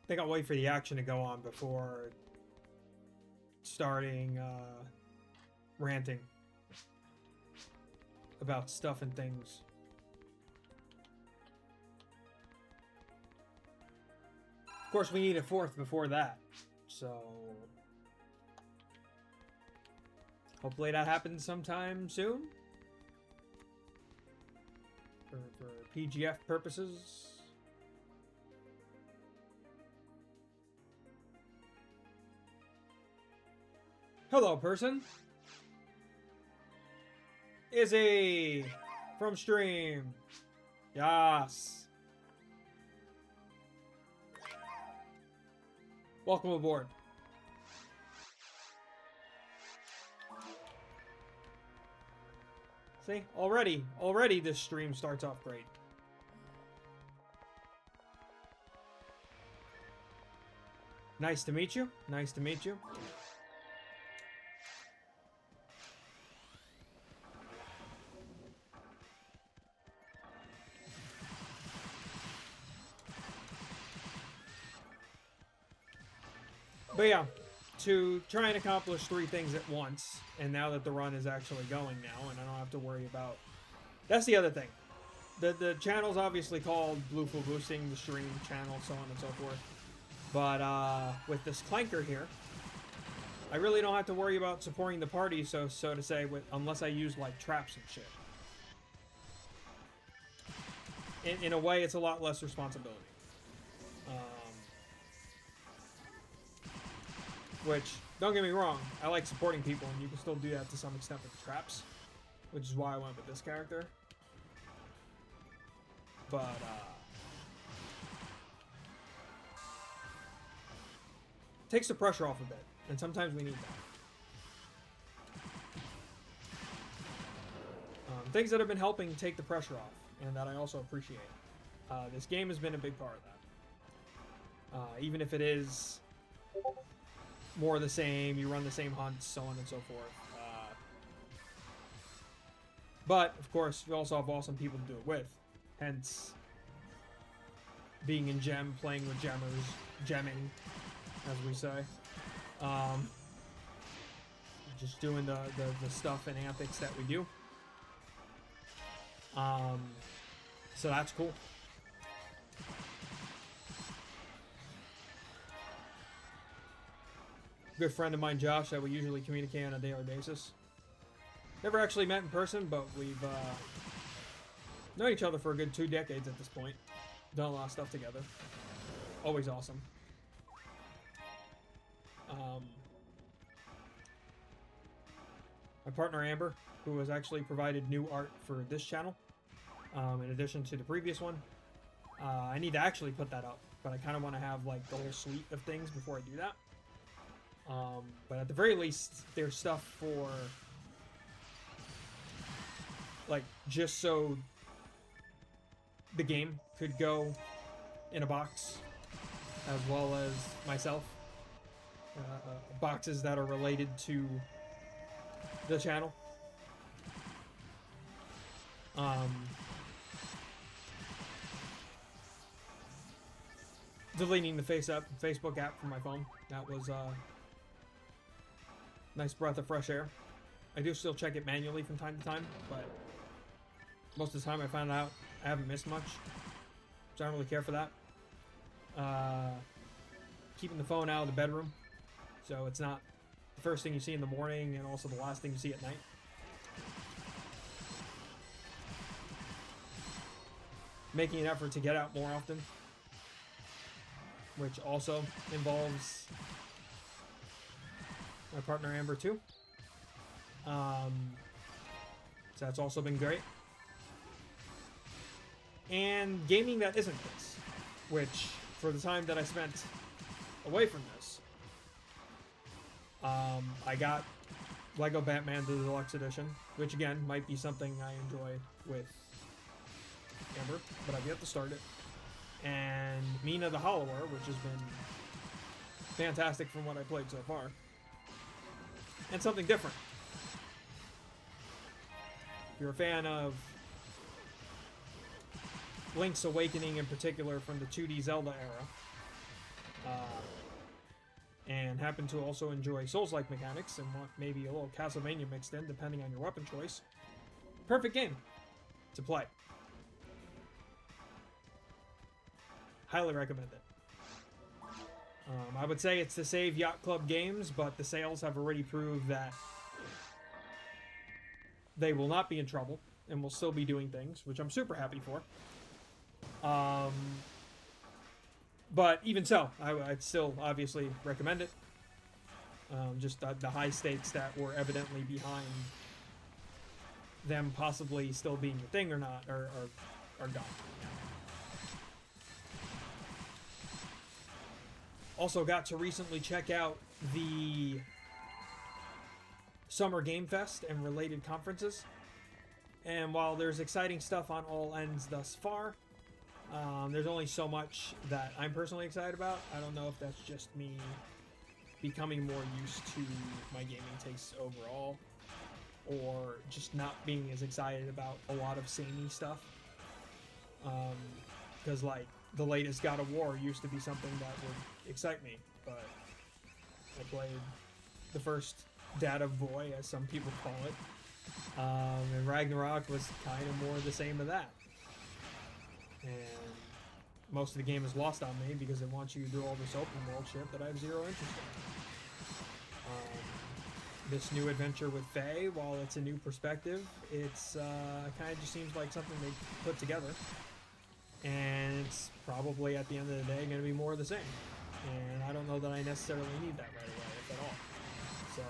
I think I'll wait for the action to go on before starting ranting about stuff and things. Of course, we need a fourth before that, so hopefully that happens sometime soon for PGF purposes. Hello, person. Izzy from stream. Yes. Welcome aboard. See, already this stream starts off great. Nice to meet you. Nice to meet you. But yeah, to try and accomplish 3 things at once, and now that the run is actually going now, and I don't have to worry about... That's the other thing. The channel's obviously called Bluefool Boosting, the stream channel, so on and so forth. But with this clanker here, I really don't have to worry about supporting the party, so to say, unless I use like traps and shit. In a way, it's a lot less responsibility. Which, don't get me wrong, I like supporting people, and you can still do that to some extent with the traps, which is why I went with this character. But, takes the pressure off a bit, and sometimes we need that. Things that have been helping take the pressure off, and that I also appreciate. This game has been a big part of that. Even if it is more of the same, you run the same hunts, so on and so forth. But, of course, we also have awesome people to do it with. Hence, being in Gem, playing with Gemmers, gemming, as we say. Just doing the stuff and antics that we do. So that's cool. Good friend of mine, Josh, that we usually communicate on a daily basis. Never actually met in person, but we've known each other for a good 2 decades at this point. Done a lot of stuff together. Always awesome. My partner Amber, who has actually provided new art for this channel, in addition to the previous one. I need to actually put that up, but I kind of want to have like the whole suite of things before I do that. But at the very least, there's stuff for, like, just so the game could go in a box, as well as myself. Boxes that are related to the channel. Deleting the Facebook app from my phone. That was nice breath of fresh air. I do still check it manually from time to time, but most of the time I found out I haven't missed much, so I don't really care for that. Keeping the phone out of the bedroom, so it's not the first thing you see in the morning and also the last thing you see at night. Making an effort to get out more often, which also involves my partner Amber too. So that's also been great. And gaming that isn't this, which for the time that I spent away from this, I got Lego Batman the Deluxe Edition, which again might be something I enjoy with Amber, but I've yet to start it. And Mina the Hollower, which has been fantastic from what I played so far. And something different. If you're a fan of Link's Awakening in particular from the 2D Zelda era, and happen to also enjoy Souls-like mechanics and want maybe a little Castlevania mixed in, depending on your weapon choice, perfect game to play. Highly recommend it. I would say it's the Save Yacht Club games, but the sales have already proved that they will not be in trouble and will still be doing things, which I'm super happy for. But even so, I'd still obviously recommend it. Just the high stakes that were evidently behind them possibly still being a thing or not are gone. Also got to recently check out the Summer Game Fest and related conferences. And while there's exciting stuff on all ends thus far, there's only so much that I'm personally excited about. I don't know if that's just me becoming more used to my gaming tastes overall, or just not being as excited about a lot of samey stuff. Because, like, the latest God of War used to be something that would excite me, but I played the first Dad of Boy, as some people call it, and Ragnarok was kind of more the same of that. And most of the game is lost on me because it wants you to do all this open world shit that I have zero interest in. This new adventure with Faye, while it's a new perspective, it's kind of just seems like something they put together. And it's probably, at the end of the day, going to be more of the same. And I don't know that I necessarily need that right away, if at all. So,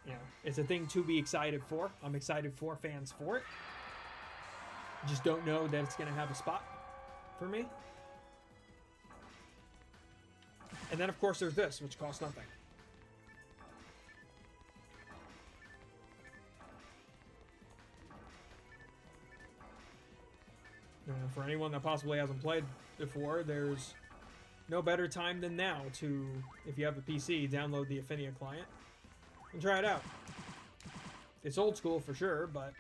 you know, it's a thing to be excited for. I'm excited for fans for it. Just don't know that it's going to have a spot for me. And then, of course, there's this, which costs nothing. For anyone that possibly hasn't played before, there's no better time than now to, if you have a PC, download the Affinia client and try it out. It's old school for sure, but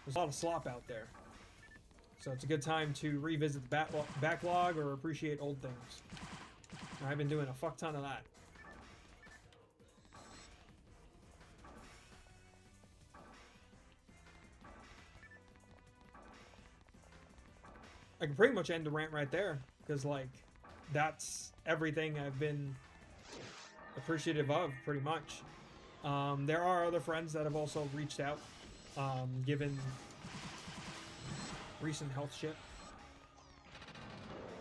there's a lot of slop out there. So it's a good time to revisit the backlog or appreciate old things. I've been doing a fuck ton of that. I can pretty much end the rant right there, because, like, that's everything I've been appreciative of, pretty much. There are other friends that have also reached out, given recent health shit,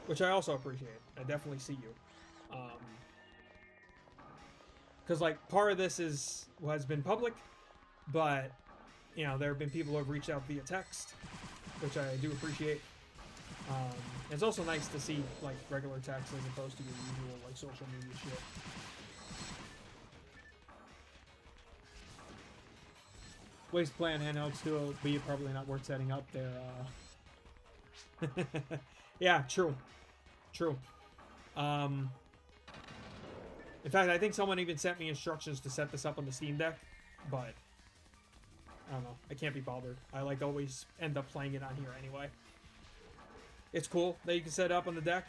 which I also appreciate. I definitely see you. Because, like, part of this has been public, but, you know, there have been people who have reached out via text, which I do appreciate. It's also nice to see, like, regular text as opposed to your usual, like, social media shit. Waste plan handhelds too will be probably not worth setting up there. Yeah, true. True. In fact, I think someone even sent me instructions to set this up on the Steam Deck, but I don't know. I can't be bothered. I, like, always end up playing it on here anyway. It's cool that you can set it up on the deck.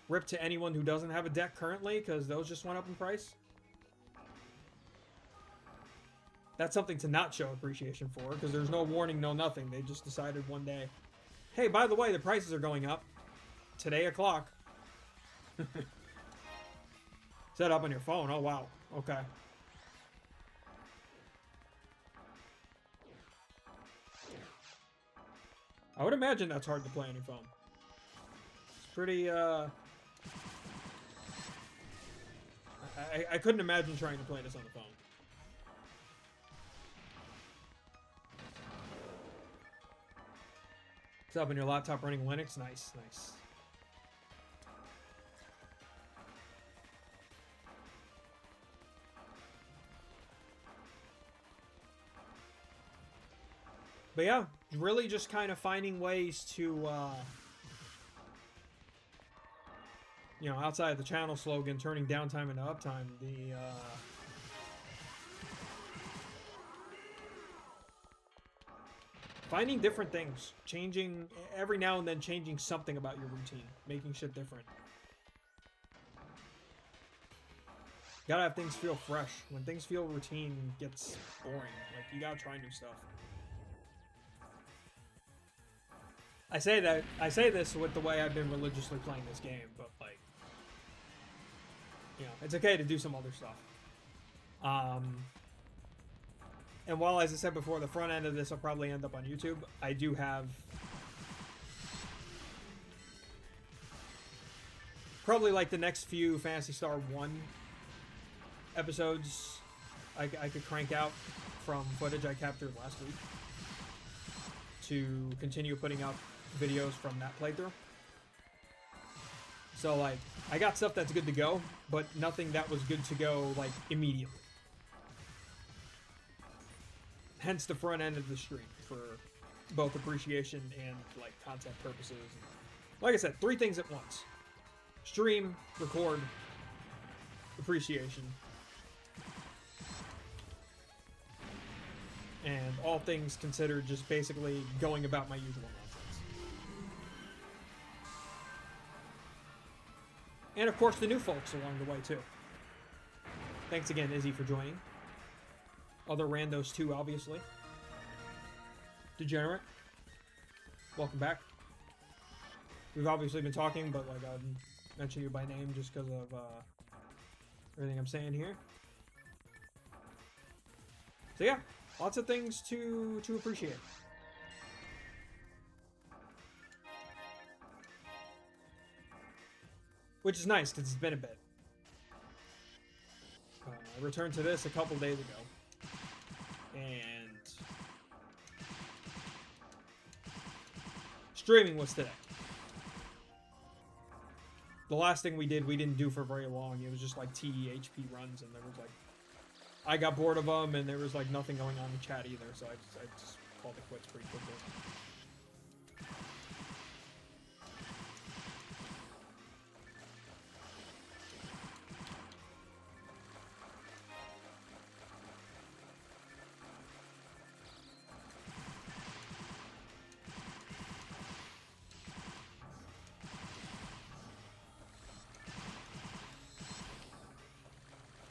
Rip to anyone who doesn't have a deck currently, because those just went up in price. That's something to not show appreciation for, because there's no warning, no nothing. They just decided one day, hey, by the way, the prices are going up. Today o'clock. Set up on your phone. Oh, wow. Okay. I would imagine that's hard to play on your phone. It's pretty, I couldn't imagine trying to play this on the phone. It's up on your laptop running Linux. Nice, nice. But yeah, really just kind of finding ways to, you know, outside of the channel slogan, turning downtime into uptime, finding different things, changing every now and then, changing something about your routine, making shit different. Gotta have things feel fresh. When things feel routine, it gets boring. Like, you gotta try new stuff. I say this with the way I've been religiously playing this game, but like, you know, it's okay to do some other stuff. And while, as I said before, the front end of this will probably end up on YouTube, I do have probably like the next few Phantasy Star 1 episodes I could crank out from footage I captured last week to continue putting up videos from that playthrough. So, like, I got stuff that's good to go, but nothing that was good to go, like, immediately. Hence the front end of the stream for both appreciation and, like, content purposes. Like I said, 3 things at once. Stream, record, appreciation. And all things considered, just basically going about my usual nonsense. And of course, the new folks along the way, too. Thanks again, Izzy, for joining. Other randos, too, obviously. Degenerate, welcome back. We've obviously been talking, but like I'll mention you by name just because of everything I'm saying here. So yeah, lots of things to appreciate. Which is nice, because it's been a bit. I returned to this a couple days ago. And streaming was today. The last thing we didn't do for very long. It was just like TDHP runs, and there was like, I got bored of them, and there was like nothing going on in the chat either, so I just called it quits pretty quickly.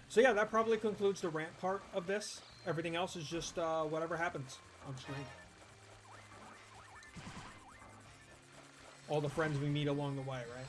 So yeah, that probably concludes the rant part of this. Everything else is just whatever happens on stream. All the friends we meet along the way, right?